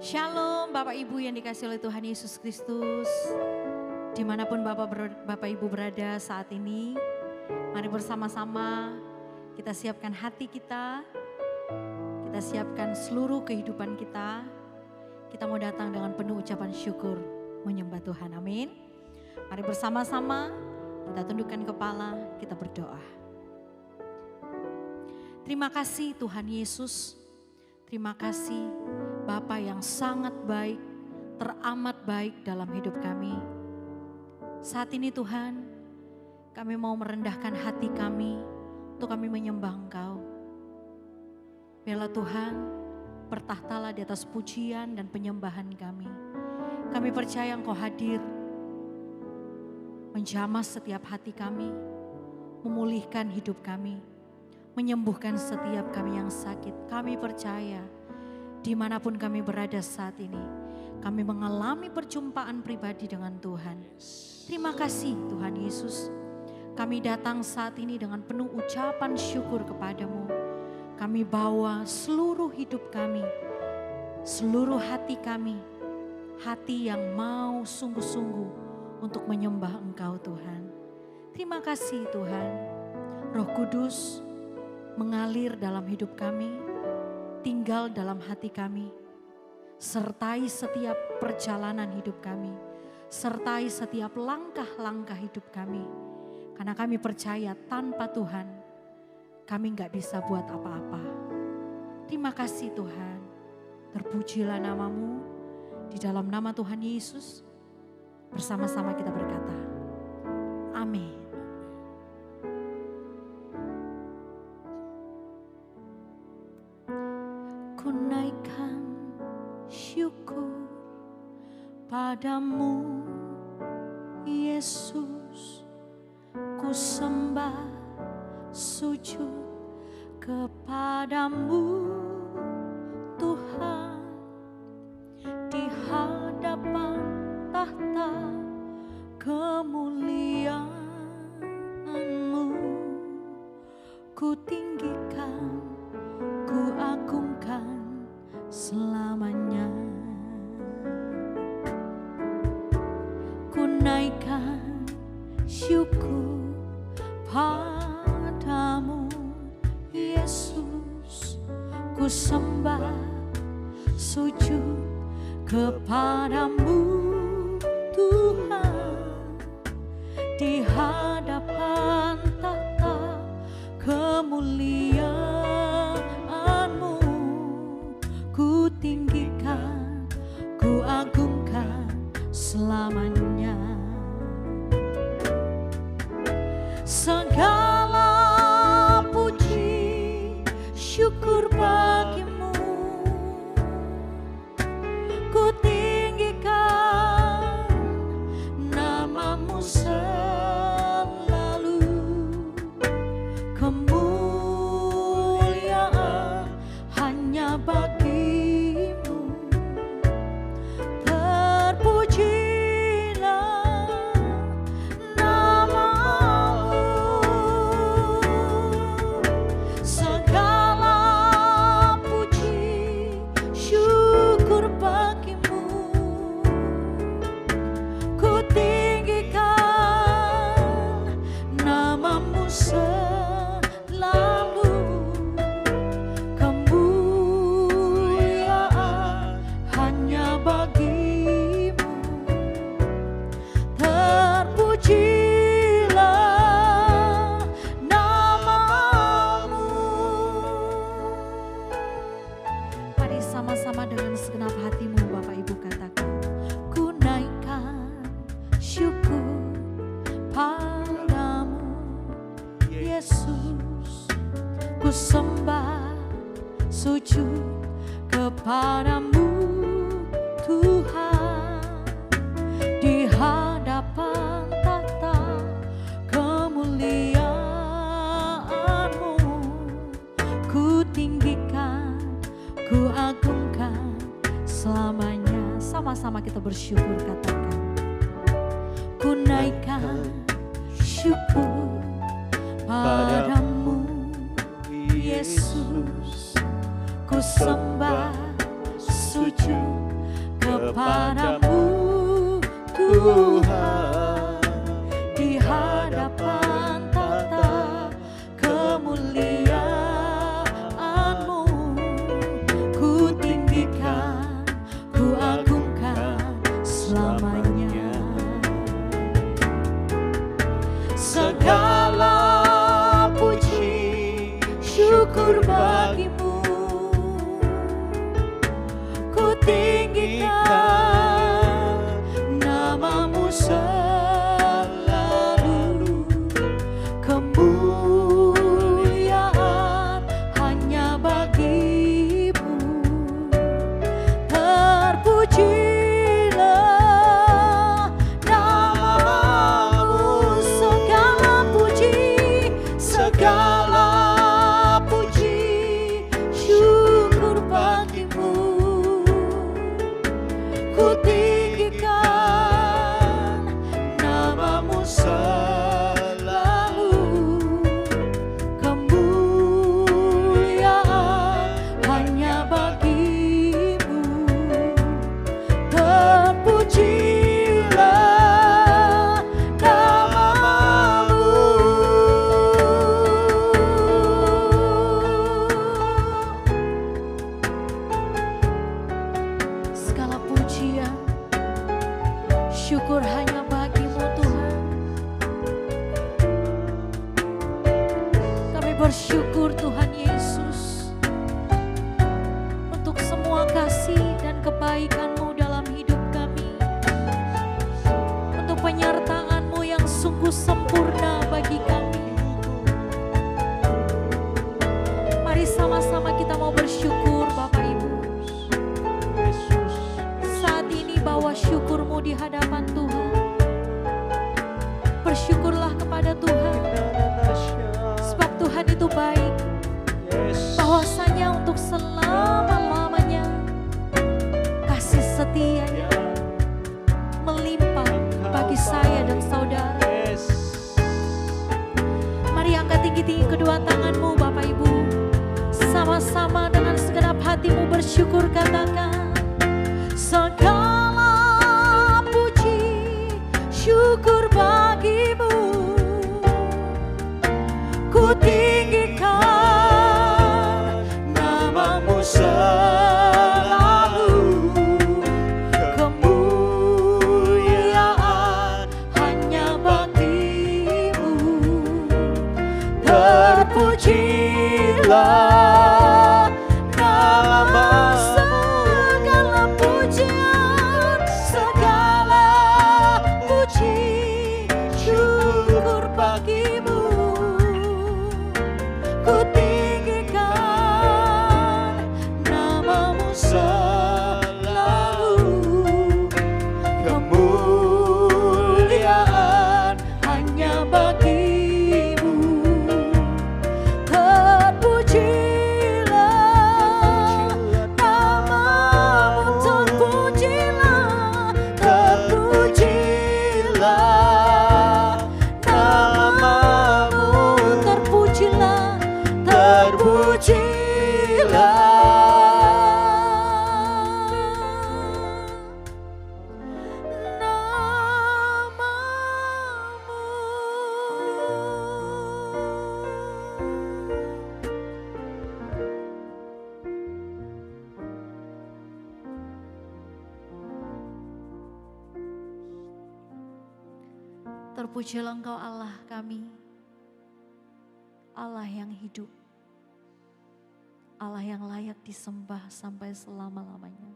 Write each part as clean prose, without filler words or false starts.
Shalom Bapak Ibu yang dikasihi oleh Tuhan Yesus Kristus. Dimanapun Bapak Ibu berada saat ini, mari bersama-sama kita siapkan hati kita siapkan seluruh kehidupan kita. Kita mau datang dengan penuh ucapan syukur menyembah Tuhan, amin. Mari bersama-sama kita tundukkan kepala, kita berdoa. Terima kasih Tuhan Yesus, terima kasih Bapa yang sangat baik, teramat baik dalam hidup kami. Saat ini Tuhan, kami mau merendahkan hati kami untuk kami menyembah Engkau. Biarlah Tuhan, bertahtalah di atas pujian dan penyembahan kami. Kami percaya Engkau hadir, menjamah setiap hati kami, memulihkan hidup kami, menyembuhkan setiap kami yang sakit. Kami percaya, dimanapun kami berada saat ini, kami mengalami perjumpaan pribadi dengan Tuhan. Terima kasih Tuhan Yesus. Kami datang saat ini dengan penuh ucapan syukur kepadamu. Kami bawa seluruh hidup kami, seluruh hati kami, hati yang mau sungguh-sungguh untuk menyembah Engkau Tuhan. Terima kasih Tuhan. Roh Kudus mengalir dalam hidup kami, tinggal dalam hati kami, sertai setiap perjalanan hidup kami, sertai setiap langkah-langkah hidup kami. Karena kami percaya tanpa Tuhan, kami gak bisa buat apa-apa. Terima kasih Tuhan, terpujilah namamu, di dalam nama Tuhan Yesus, bersama-sama kita berkata, amin. Ku naikkan syukur padamu Yesus, ku sembah sujud kepadamu Tuhan, di hadapan tahta kemuliaan-Mu ku tinggikan, ku agungkan selamanya. Ku naikkan syukur padamu Yesus, ku sembah sujud kepadamu Tuhan, di hadapan tahta kemuliaan-Mu ku tinggikan, ku agungkan selamanya. Segala puji syukur bagimu, ku tinggikan namamu selalu. Kemuliaan hanya bagimu, terpujilah namamu. Segala puji syukur bagimu, ku tinggikan namamu selalu. Kemuliaan hanya bagimu, terpujilah namamu. Mari sama-sama dengan segenap hatimu Bapak Ibu katakan, ku naikkan syukur padamu Yesus, ku sembah sujud kepadamu Tuhan, di hadapan tahta kemuliaan-Mu ku tinggikan, ku agungkan selamanya. Sama-sama kita bersyukur, katakan, ku naikkan syukur padamu Yesus, ku sembah sujud kepadamu Tuhan, di hadapan tata kemuliaan-Mu. Ku tinggikan, ku agungkan selamanya. Segala puji syukur bagimu, ku tinggikan namamu selalu. Kemuliaan hanya bagimu, terpujilah namamu. Segala puji syukur bagimu, ku tinggikan namamu selalu. Kemuliaan hanya bagimu, terpujilah namamu. Segala pujian, syukur hanya bagimu Tuhan. Kami bersyukur Tuhan Yesus untuk semua kasih dan kebaikan-Mu dalam hidup kami, untuk penyertaan-Mu yang sungguh sempurna bagi kami. Mari sama-sama kita mau bersyukur Bapak Ibu. Saat ini bawa syukur-Mu di hadapan Tuhan. Bersyukurlah kepada Tuhan, sebab Tuhan itu baik. Bahwasanya untuk selama-lamanya kasih setia-Nya melimpah bagi saya dan saudara. Mari angkat tinggi-tinggi kedua tanganmu Bapak Ibu. Sama-sama dengan segenap hatimu bersyukur, katakan segala puji syukur bagimu, ku tinggikan namamu selalu. Kemuliaan hanya bagimu, terpujilah namamu. Segala puji syukur bagimu, ku tinggikan namamu selalu. Kemuliaan hanya bagimu, terpujilah namamu, terpujilah, terpujilah namamu, terpujilah, terpujilah terpujilah Engkau Allah kami, Allah yang hidup, Allah yang layak disembah sampai selama-lamanya.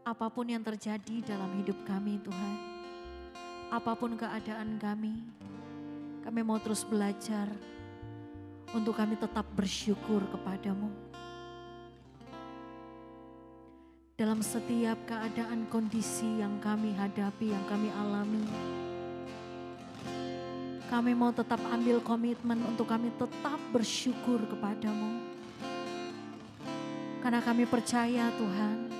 Apapun yang terjadi dalam hidup kami Tuhan, apapun keadaan kami mau terus belajar untuk kami tetap bersyukur kepadamu. Dalam setiap keadaan kondisi yang kami hadapi, yang kami alami, kami mau tetap ambil komitmen untuk kami tetap bersyukur kepadamu. Karena kami percaya Tuhan,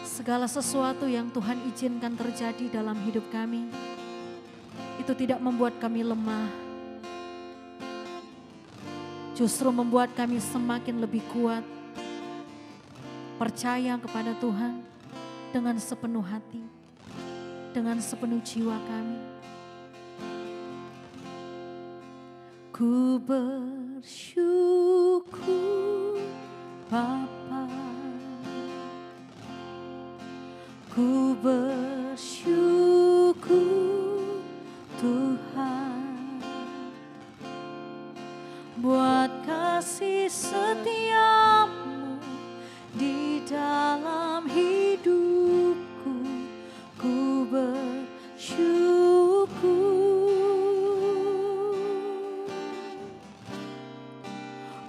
segala sesuatu yang Tuhan izinkan terjadi dalam hidup kami, itu tidak membuat kami lemah. justru membuat kami semakin lebih kuat, percaya kepada Tuhan dengan sepenuh hati, dengan sepenuh jiwa kami. Ku bersyukur Bapa, ku bersyukur Tuhan, buat kasih setiamu di dalam hidupku. Ku bersyukur,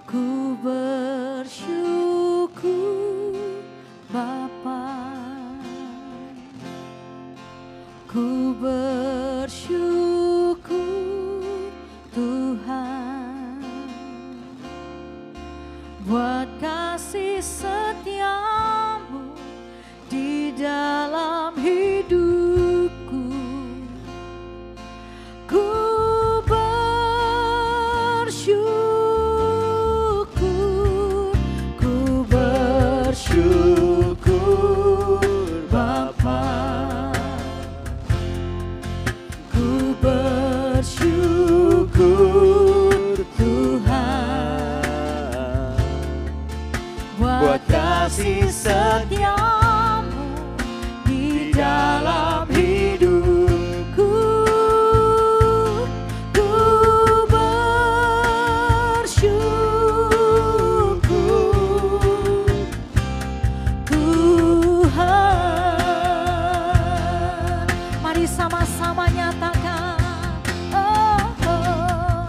ku bersyukur Bapa, ku bersyukur Tuhan, buat kasih setiamu di dalam hidupku. Ku bersyukur, ku bersyukur Bapa, ku bersyukur Tuhan, buat kasih setiamu di dalam hidupku. Ku bersyukur Tuhan. Mari sama-sama nyatakan, oh, oh,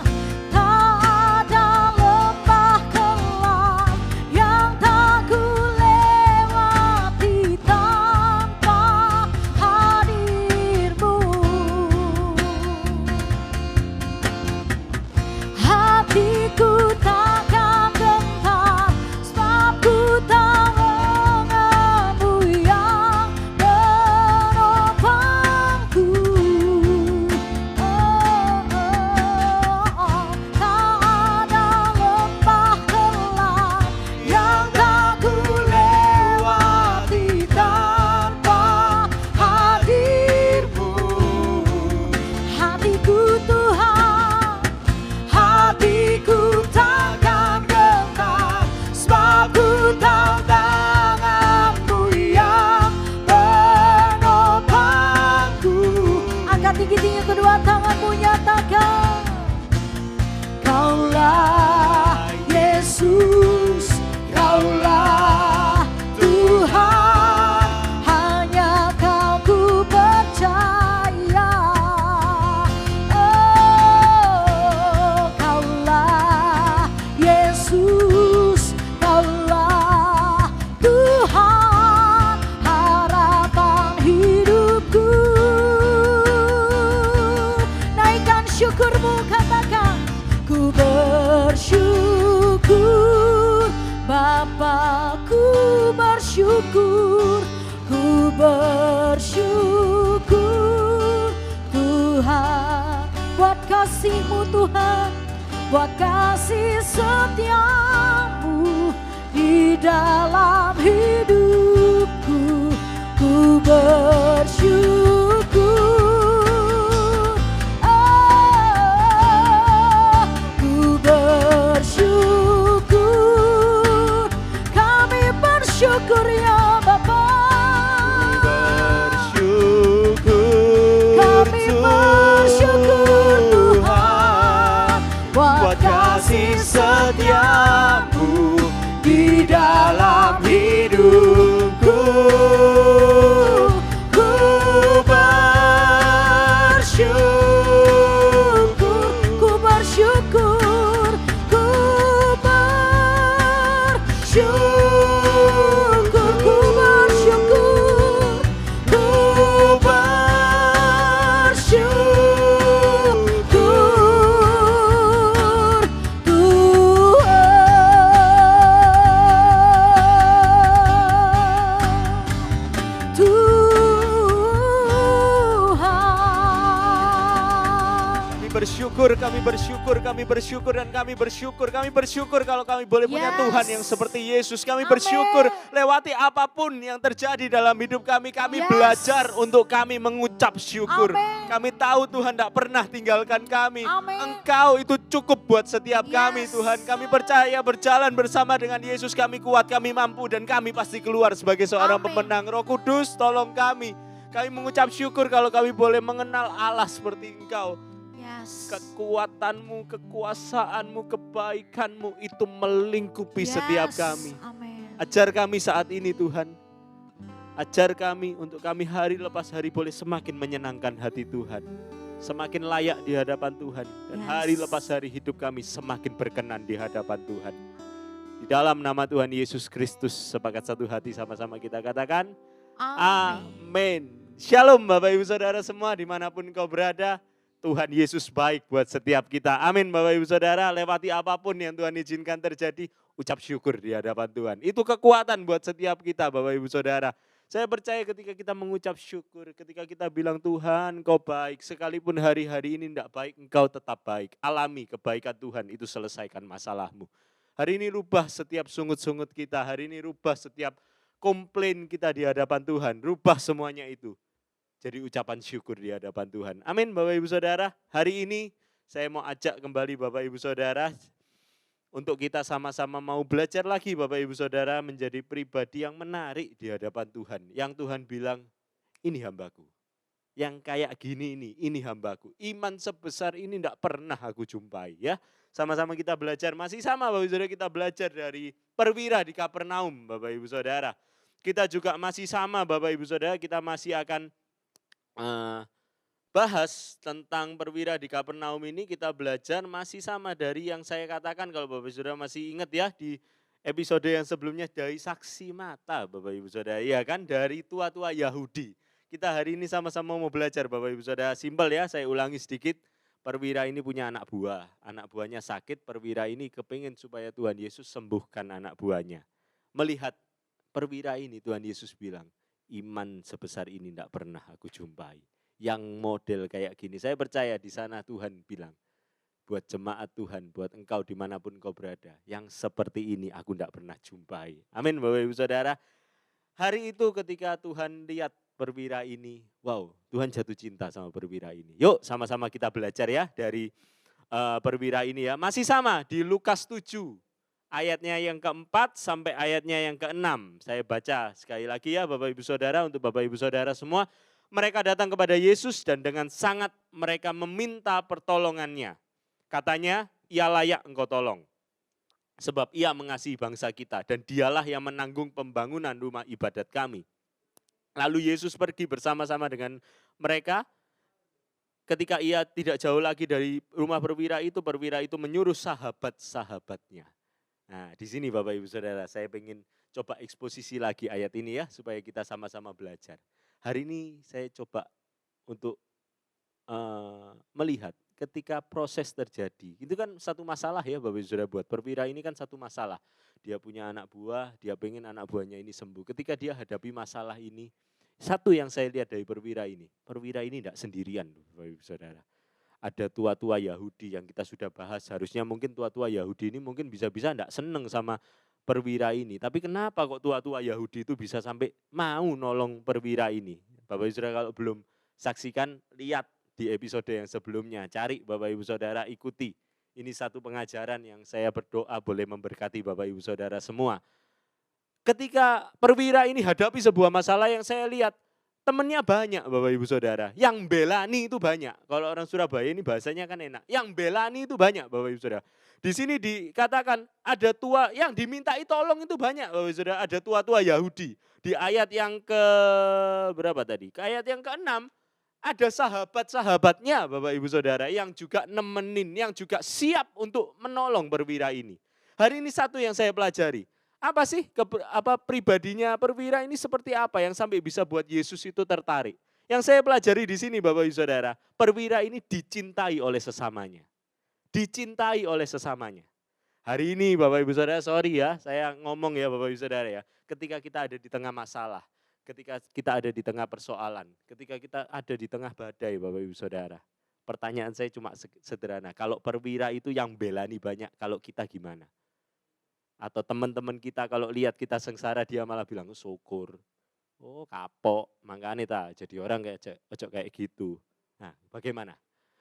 tak ada lembah kelam yang tak ku lewati tanpa hadirmu. Hatiku takkan gentar, sebab ku tahu lenganmu yang menopangku. Oh, oh, oh, tak ada lembah kelam yang tak ku lewati tanpa hadirmu. Hatiku Tuhan, hatiku takkan gentar, sebab ku tahu tanganmu yang menopangku. Angkat tinggi-tinggi kedua tanganmu, nyatakan, Kaulah Yesus, Kaulah Tuhan, hanya Kau ku percaya. Oh, Kaulah Yesus, Kaulah Tuhan, harapan hidupku. Naikkan syukurmu, katakan, ku bersyukur Bapa, ku bersyukur, ku bersyukur Tuhan, buat kasih-Mu Tuhan, buat kasih setiamu di dalam hidupku. Ku bersyukur, oh, ku bersyukur, kami bersyukur ya Bapa. Kami bersyukur Tuhan, buat kasih setiamu dan kami bersyukur kalau kami boleh punya Yes. Tuhan yang seperti Yesus. Kami Amin. bersyukur lewati apapun yang terjadi dalam hidup kami. Kami Yes. belajar untuk kami mengucap syukur. Amin. Kami tahu Tuhan tidak pernah tinggalkan kami. Amin. Engkau itu cukup buat setiap kami Yes. Tuhan. Kami percaya berjalan bersama dengan Yesus. Kami kuat, kami mampu dan kami pasti keluar sebagai seorang Amin. pemenang. Roh Kudus tolong kami. Kami mengucap syukur kalau kami boleh mengenal Allah seperti Engkau. Yes. Kekuatanmu, kekuasaanmu, kebaikanmu itu melingkupi Yes. setiap kami. Amin. Ajar kami saat ini Tuhan. Ajar kami untuk kami hari lepas hari boleh semakin menyenangkan hati Tuhan. Semakin layak di hadapan Tuhan. Dan Yes. hari lepas hari hidup kami semakin berkenan di hadapan Tuhan. Di dalam nama Tuhan Yesus Kristus sepakat satu hati sama-sama kita katakan. Amin. Amin. Shalom Bapak Ibu Saudara semua dimanapun kau berada. Tuhan Yesus baik buat setiap kita. Amin Bapak Ibu Saudara. Lewati apapun yang Tuhan izinkan terjadi. Ucap syukur di hadapan Tuhan. Itu kekuatan buat setiap kita Bapak Ibu Saudara. Saya percaya ketika kita mengucap syukur. Ketika kita bilang Tuhan kau baik. Sekalipun hari-hari ini tidak baik. Engkau tetap baik. Alami kebaikan Tuhan. Itu selesaikan masalahmu. Hari ini rubah setiap sungut-sungut kita. Hari ini rubah setiap komplain kita di hadapan Tuhan, rubah semuanya itu. Jadi ucapan syukur di hadapan Tuhan. Amin Bapak Ibu Saudara. Hari ini saya mau ajak kembali Bapak Ibu Saudara untuk kita sama-sama mau belajar lagi Bapak Ibu Saudara menjadi pribadi yang menarik di hadapan Tuhan. Yang Tuhan bilang, ini hambaku. Yang kayak gini ini hambaku. Iman sebesar ini tidak pernah aku jumpai ya. Sama-sama kita belajar, masih sama Bapak Ibu Saudara, kita belajar dari perwira di Kapernaum Bapak Ibu Saudara. Kita juga masih sama Bapak Ibu Saudara, kita masih akan bahas tentang perwira di Kapernaum ini. Kita belajar masih sama dari yang saya katakan, kalau Bapak Ibu Saudara masih ingat ya di episode yang sebelumnya, dari saksi mata Bapak Ibu Saudara. Iya kan, dari tua-tua Yahudi. Kita hari ini sama-sama mau belajar Bapak Ibu Saudara. Simpel ya, saya ulangi sedikit. Perwira ini punya anak buah. Anak buahnya sakit, perwira ini kepingin supaya Tuhan Yesus sembuhkan anak buahnya. Melihat perwira ini Tuhan Yesus bilang, iman sebesar ini tidak pernah aku jumpai. Yang model kayak gini, saya percaya di sana Tuhan bilang, buat jemaat Tuhan, buat engkau dimanapun kau berada, yang seperti ini aku tidak pernah jumpai. Amin Bapak Ibu Saudara. Hari itu ketika Tuhan lihat perwira ini, wow, Tuhan jatuh cinta sama perwira ini. Yuk sama-sama kita belajar ya dari perwira ini ya. Masih sama di Lukas 7. Ayatnya yang keempat sampai ayatnya yang keenam. Saya baca sekali lagi ya Bapak Ibu Saudara, untuk Bapak Ibu Saudara semua. Mereka datang kepada Yesus dan dengan sangat mereka meminta pertolongannya. Katanya, ia layak engkau tolong. Sebab ia mengasihi bangsa kita dan dialah yang menanggung pembangunan rumah ibadat kami. Lalu Yesus pergi bersama-sama dengan mereka. Ketika ia tidak jauh lagi dari rumah perwira itu menyuruh sahabat-sahabatnya. Nah, di sini Bapak Ibu Saudara, saya ingin coba eksposisi lagi ayat ini ya, supaya kita sama-sama belajar. Hari ini saya coba untuk melihat ketika proses terjadi. Itu kan satu masalah ya Bapak Ibu Saudara, buat perwira ini kan satu masalah. Dia punya anak buah, dia pengen anak buahnya ini sembuh. Ketika dia hadapi masalah ini, satu yang saya lihat dari perwira ini tidak sendirian Bapak Ibu Saudara. Ada tua-tua Yahudi yang kita sudah bahas, harusnya mungkin tua-tua Yahudi ini mungkin bisa-bisa enggak seneng sama perwira ini. Tapi kenapa kok tua-tua Yahudi itu bisa sampai mau nolong perwira ini? Bapak Ibu Saudara kalau belum saksikan, lihat di episode yang sebelumnya. Cari Bapak Ibu Saudara, ikuti. Ini satu pengajaran yang saya berdoa boleh memberkati Bapak Ibu Saudara semua. Ketika perwira ini hadapi sebuah masalah yang saya lihat, temennya banyak Bapak Ibu Saudara, yang belani itu banyak. Kalau orang Surabaya ini bahasanya kan enak. Yang belani itu banyak Bapak Ibu Saudara. Di sini dikatakan ada tua yang dimintai tolong itu banyak Bapak Ibu Saudara. Ada tua-tua Yahudi. Di ayat yang ke berapa tadi? Ke ayat yang ke-6 ada sahabat-sahabatnya Bapak Ibu Saudara yang juga nemenin, yang juga siap untuk menolong perwira ini. Hari ini satu yang saya pelajari. Apa sih pribadinya perwira ini seperti apa yang sampai bisa buat Yesus itu tertarik? Yang saya pelajari di sini Bapak Ibu Saudara, perwira ini dicintai oleh sesamanya. Dicintai oleh sesamanya. Hari ini Bapak Ibu Saudara, sorry ya, saya ngomong ya Bapak Ibu Saudara ya, ketika kita ada di tengah masalah, ketika kita ada di tengah persoalan, ketika kita ada di tengah badai Bapak Ibu Saudara, Pertanyaan saya cuma sederhana, kalau perwira itu yang belani banyak, kalau kita gimana? Atau teman-teman kita kalau lihat kita sengsara dia malah bilang syukur. Oh kapok, makanya jadi orang kayak ojo kayak gitu. Nah bagaimana?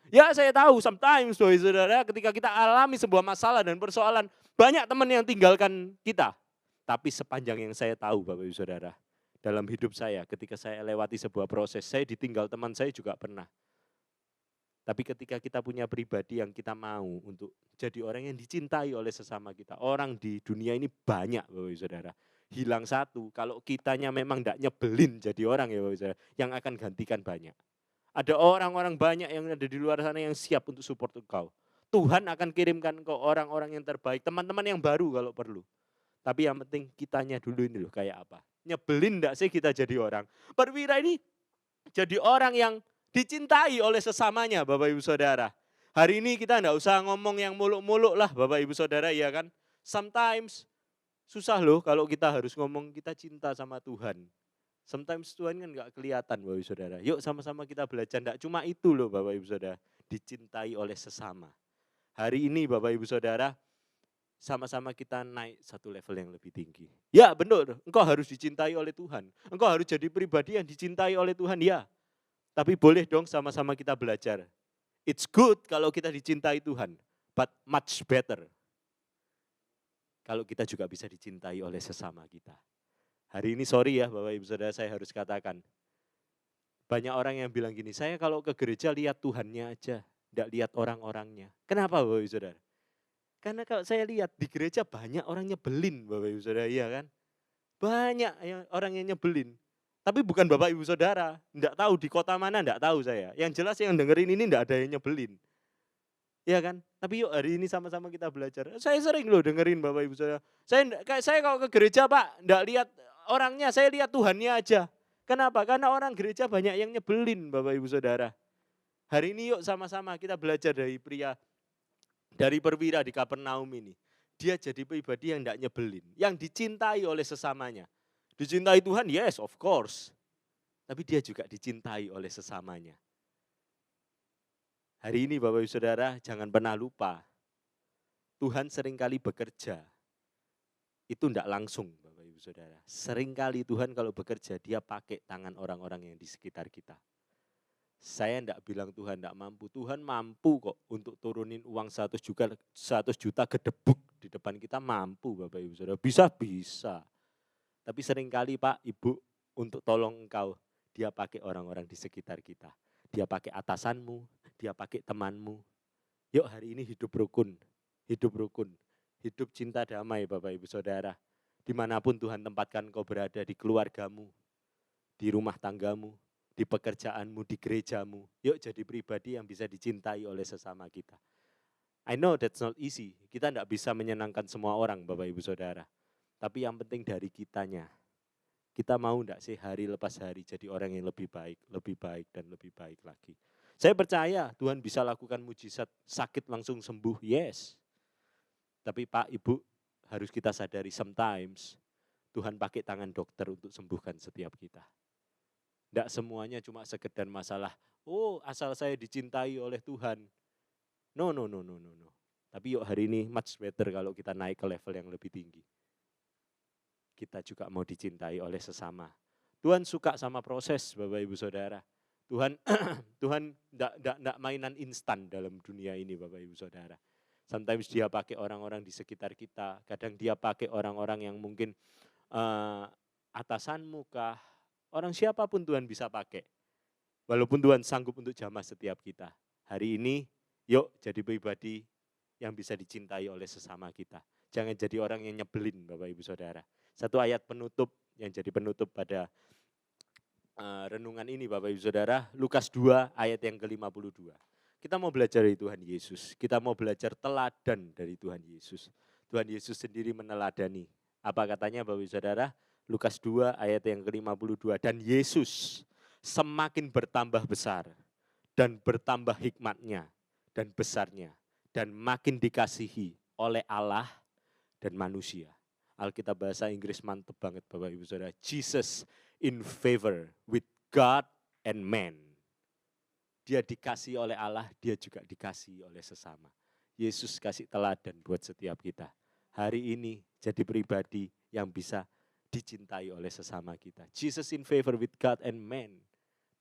Ya saya tahu sometimes saudara ketika kita alami sebuah masalah dan persoalan, banyak teman yang tinggalkan kita. Tapi sepanjang yang saya tahu Bapak Ibu Saudara, dalam hidup saya ketika saya lewati sebuah proses, saya ditinggal teman saya juga pernah. Tapi ketika kita punya pribadi yang kita mau untuk jadi orang yang dicintai oleh sesama kita. Orang di dunia ini banyak Bapak Ibu Saudara. Hilang satu, kalau kitanya memang tidak nyebelin jadi orang ya Bapak Ibu Saudara, yang akan gantikan banyak. Ada orang-orang banyak yang ada di luar sana yang siap untuk support engkau. Tuhan akan kirimkan ke orang-orang yang terbaik, teman-teman yang baru kalau perlu. Tapi yang penting kitanya dulu ini loh kayak apa. Nyebelin enggak sih kita jadi orang. Perwira ini jadi orang yang dicintai oleh sesamanya Bapak Ibu Saudara. Hari ini kita enggak usah ngomong yang muluk-muluk lah Bapak Ibu Saudara ya kan. Sometimes susah loh kalau kita harus ngomong kita cinta sama Tuhan. Sometimes Tuhan kan enggak kelihatan Bapak Ibu Saudara. Yuk sama-sama kita belajar, enggak cuma itu loh Bapak Ibu Saudara. Dicintai oleh sesama. Hari ini Bapak Ibu Saudara, sama-sama kita naik satu level yang lebih tinggi. Ya benar, engkau harus dicintai oleh Tuhan. Engkau harus jadi pribadi yang dicintai oleh Tuhan, ya. Tapi boleh dong sama-sama kita belajar. It's good kalau kita dicintai Tuhan, but much better kalau kita juga bisa dicintai oleh sesama kita. Hari ini sorry ya Bapak Ibu Saudara, saya harus katakan. Banyak orang yang bilang gini, saya kalau ke gereja lihat Tuhannya aja, tidak lihat orang-orangnya. Kenapa Bapak Ibu Saudara? Karena kalau saya lihat di gereja banyak orang nyebelin Bapak Ibu Saudara, iya kan? Banyak orang yang nyebelin. Tapi bukan Bapak Ibu Saudara, enggak tahu di kota mana enggak tahu saya. Yang jelas yang dengerin ini enggak ada yang nyebelin. Iya kan? Tapi yuk hari ini sama-sama kita belajar. Saya sering loh dengerin Bapak Ibu Saudara. Saya kalau ke gereja Pak, enggak lihat orangnya, saya lihat Tuhannya aja. Kenapa? Karena orang gereja banyak yang nyebelin Bapak Ibu Saudara. Hari ini yuk sama-sama kita belajar dari perwira di Kapernaum ini. Dia jadi pribadi yang tidak nyebelin, yang dicintai oleh sesamanya. Dicintai Tuhan, yes of course. Tapi dia juga dicintai oleh sesamanya. Hari ini Bapak Ibu Saudara, jangan pernah lupa. Tuhan seringkali bekerja. Itu tidak langsung Bapak Ibu Saudara. Seringkali Tuhan kalau bekerja, dia pakai tangan orang-orang yang di sekitar kita. Saya enggak bilang Tuhan enggak mampu. Tuhan mampu kok untuk turunin uang 100 juta gedebuk di depan kita, mampu Bapak Ibu Saudara. Bisa. Tapi seringkali Pak, Ibu untuk tolong engkau, dia pakai orang-orang di sekitar kita. Dia pakai atasanmu, dia pakai temanmu. Yuk hari ini hidup rukun. Hidup cinta damai Bapak Ibu Saudara. Dimanapun Tuhan tempatkan engkau berada, di keluargamu, di rumah tanggamu, di pekerjaanmu, di gerejamu. Yuk jadi pribadi yang bisa dicintai oleh sesama kita. I know that's not easy. Kita tidak bisa menyenangkan semua orang Bapak Ibu Saudara. Tapi yang penting dari kitanya. Kita mau tidak sih hari lepas hari jadi orang yang lebih baik dan lebih baik lagi. Saya percaya Tuhan bisa lakukan mujizat, sakit langsung sembuh, yes. Tapi Pak, Ibu harus kita sadari sometimes Tuhan pakai tangan dokter untuk sembuhkan setiap kita. Tidak semuanya cuma sekedar masalah, oh asal saya dicintai oleh Tuhan. No. Tapi yuk hari ini much better kalau kita naik ke level yang lebih tinggi. Kita juga mau dicintai oleh sesama. Tuhan suka sama proses Bapak Ibu Saudara. Tuhan tidak mainan instan dalam dunia ini Bapak Ibu Saudara. Sometimes dia pakai orang-orang di sekitar kita. Kadang dia pakai orang-orang yang mungkin atasanmu kah. Orang siapapun Tuhan bisa pakai. Walaupun Tuhan sanggup untuk jamah setiap kita. Hari ini yuk jadi pribadi yang bisa dicintai oleh sesama kita. Jangan jadi orang yang nyebelin Bapak Ibu Saudara. Satu ayat penutup yang jadi penutup pada renungan ini Bapak Ibu Saudara. Lukas 2 ayat yang ke-52. Kita mau belajar dari Tuhan Yesus. Kita mau belajar teladan dari Tuhan Yesus. Tuhan Yesus sendiri meneladani. Apa katanya Bapak Ibu Saudara? Lukas 2 ayat yang ke-52. Dan Yesus semakin bertambah besar dan bertambah hikmatnya dan besarnya. Dan makin dikasihi oleh Allah dan manusia. Alkitab bahasa Inggris mantep banget Bapak Ibu Saudara. Jesus in favor with God and man. Dia dikasih oleh Allah, dia juga dikasih oleh sesama. Yesus kasih teladan buat setiap kita. Hari ini jadi pribadi yang bisa dicintai oleh sesama kita. Jesus in favor with God and man.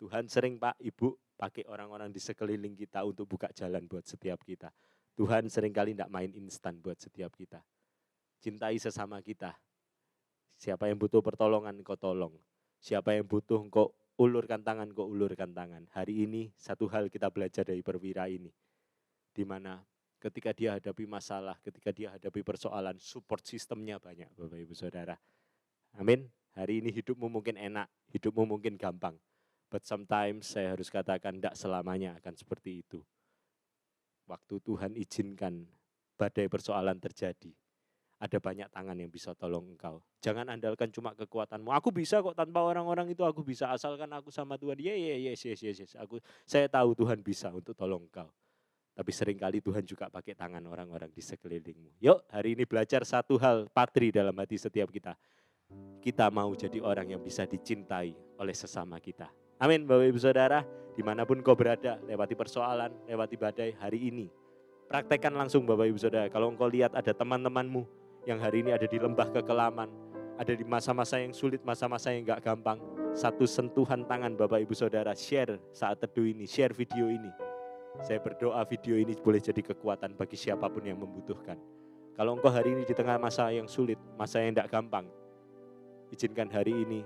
Tuhan sering Pak, Ibu pakai orang-orang di sekeliling kita untuk buka jalan buat setiap kita. Tuhan seringkali tidak main instan buat setiap kita. Cintai sesama kita. Siapa yang butuh pertolongan, engkau tolong. Siapa yang butuh, engkau ulurkan tangan, engkau ulurkan tangan. Hari ini satu hal kita belajar dari perwira ini. Di mana ketika dia hadapi masalah, ketika dia hadapi persoalan, support sistemnya banyak Bapak Ibu Saudara. Amin. Hari ini hidupmu mungkin enak, hidupmu mungkin gampang. But sometimes saya harus katakan tidak selamanya akan seperti itu. Waktu Tuhan izinkan badai persoalan terjadi, ada banyak tangan yang bisa tolong engkau. Jangan andalkan cuma kekuatanmu. Aku bisa kok tanpa orang-orang itu, aku bisa asalkan aku sama Tuhan. Yes. Saya tahu Tuhan bisa untuk tolong engkau. Tapi seringkali Tuhan juga pakai tangan orang-orang di sekelilingmu. Yuk hari ini belajar satu hal patri dalam hati setiap kita. Kita mau jadi orang yang bisa dicintai oleh sesama kita. Amin Bapak Ibu Saudara, dimanapun kau berada, lewati persoalan, lewati badai hari ini. Praktekkan langsung Bapak Ibu Saudara, kalau engkau lihat ada teman-temanmu yang hari ini ada di lembah kekelaman, ada di masa-masa yang sulit, masa-masa yang gak gampang. Satu sentuhan tangan Bapak Ibu Saudara, share saat teduh ini, share video ini. Saya berdoa video ini boleh jadi kekuatan bagi siapapun yang membutuhkan. Kalau engkau hari ini di tengah masa yang sulit, masa yang tidak gampang, izinkan hari ini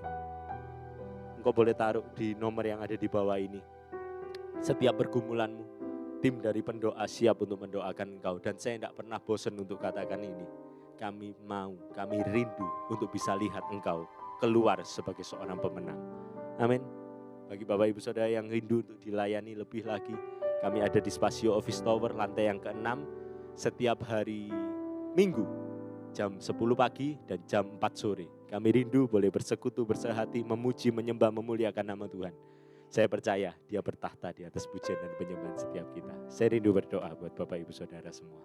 engkau boleh taruh di nomor yang ada di bawah ini. Setiap pergumulanmu, tim dari pendoa siap untuk mendoakan engkau. Dan saya tidak pernah bosan untuk katakan ini. Kami rindu untuk bisa lihat engkau keluar sebagai seorang pemenang. Amin. Bagi Bapak Ibu Saudara yang rindu untuk dilayani lebih lagi, kami ada di Spasio Office Tower lantai yang ke-6 setiap hari Minggu jam 10 pagi dan jam 4 sore. Kami rindu boleh bersekutu, bersehati, memuji, menyembah, memuliakan nama Tuhan. Saya percaya dia bertahta di atas pujian dan penyembahan setiap kita. Saya rindu berdoa buat Bapak Ibu Saudara semua.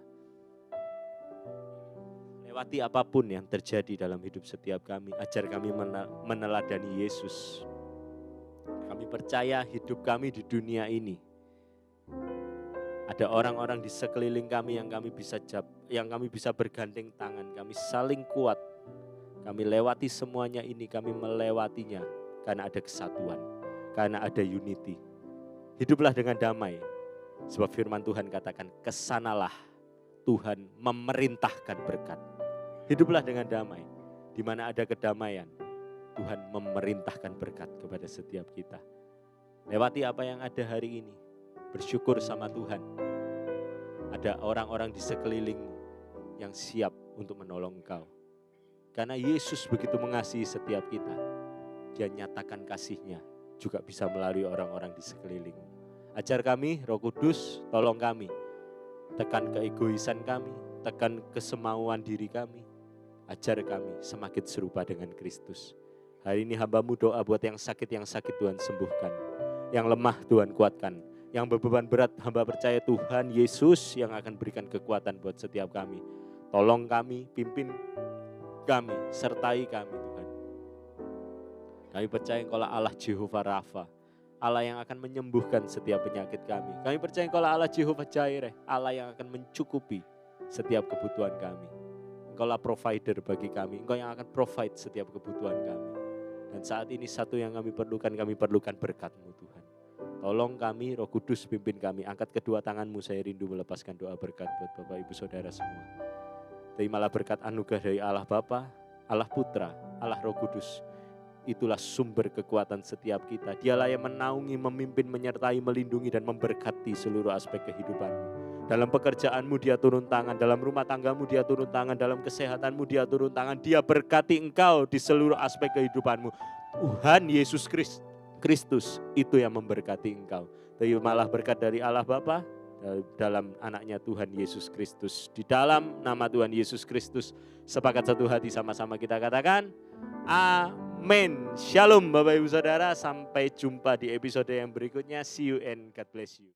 Lewati apapun yang terjadi dalam hidup setiap kami, ajar kami meneladani Yesus. Kami percaya hidup kami di dunia ini ada orang-orang di sekeliling kami yang kami bisa bergandeng tangan, kami saling kuat. Kami lewati semuanya ini, kami melewatinya karena ada kesatuan, karena ada unity. Hiduplah dengan damai, sebab firman Tuhan katakan, kesanalah Tuhan memerintahkan berkat. Hiduplah dengan damai, di mana ada kedamaian, Tuhan memerintahkan berkat kepada setiap kita. Lewati apa yang ada hari ini, bersyukur sama Tuhan. Ada orang-orang di sekelilingmu yang siap untuk menolong engkau. Karena Yesus begitu mengasihi setiap kita, dia nyatakan kasih-Nya juga bisa melalui orang-orang di sekelilingmu. Ajar kami, Roh Kudus, tolong kami. Tekan keegoisan kami, tekan kesemauan diri kami. Ajar kami semakin serupa dengan Kristus. Hari ini hamba-Mu doa buat yang sakit Tuhan sembuhkan. Yang lemah Tuhan kuatkan. Yang berbeban berat, hamba percaya Tuhan Yesus yang akan berikan kekuatan buat setiap kami. Tolong kami, pimpin kami, sertai kami Tuhan. Kami percaya Engkau Allah Jehovah Rafa, Allah yang akan menyembuhkan setiap penyakit kami. Kami percaya Engkau Allah Jehovah Jireh, Allah yang akan mencukupi setiap kebutuhan kami. Engkau provider bagi kami, Engkau yang akan provide setiap kebutuhan kami. Dan saat ini satu yang kami perlukan berkat-Mu Tuhan. Tolong kami, Roh Kudus pimpin kami. Angkat kedua tangan-Mu, saya rindu melepaskan doa berkat buat Bapak Ibu Saudara semua. Terimalah berkat anugerah dari Allah Bapa, Allah Putra, Allah Roh Kudus. Itulah sumber kekuatan setiap kita. Dialah yang menaungi, memimpin, menyertai, melindungi dan memberkati seluruh aspek kehidupanmu. Dalam pekerjaanmu dia turun tangan, dalam rumah tanggamu dia turun tangan, dalam kesehatanmu dia turun tangan. Dia berkati engkau di seluruh aspek kehidupanmu. Tuhan Yesus Kristus itu yang memberkati engkau. Terimalah berkat dari Allah Bapa dalam anaknya Tuhan Yesus Kristus. Di dalam nama Tuhan Yesus Kristus, sepakat satu hati sama-sama kita katakan, amin. Shalom Bapak Ibu Saudara, sampai jumpa di episode yang berikutnya. See you and God bless you.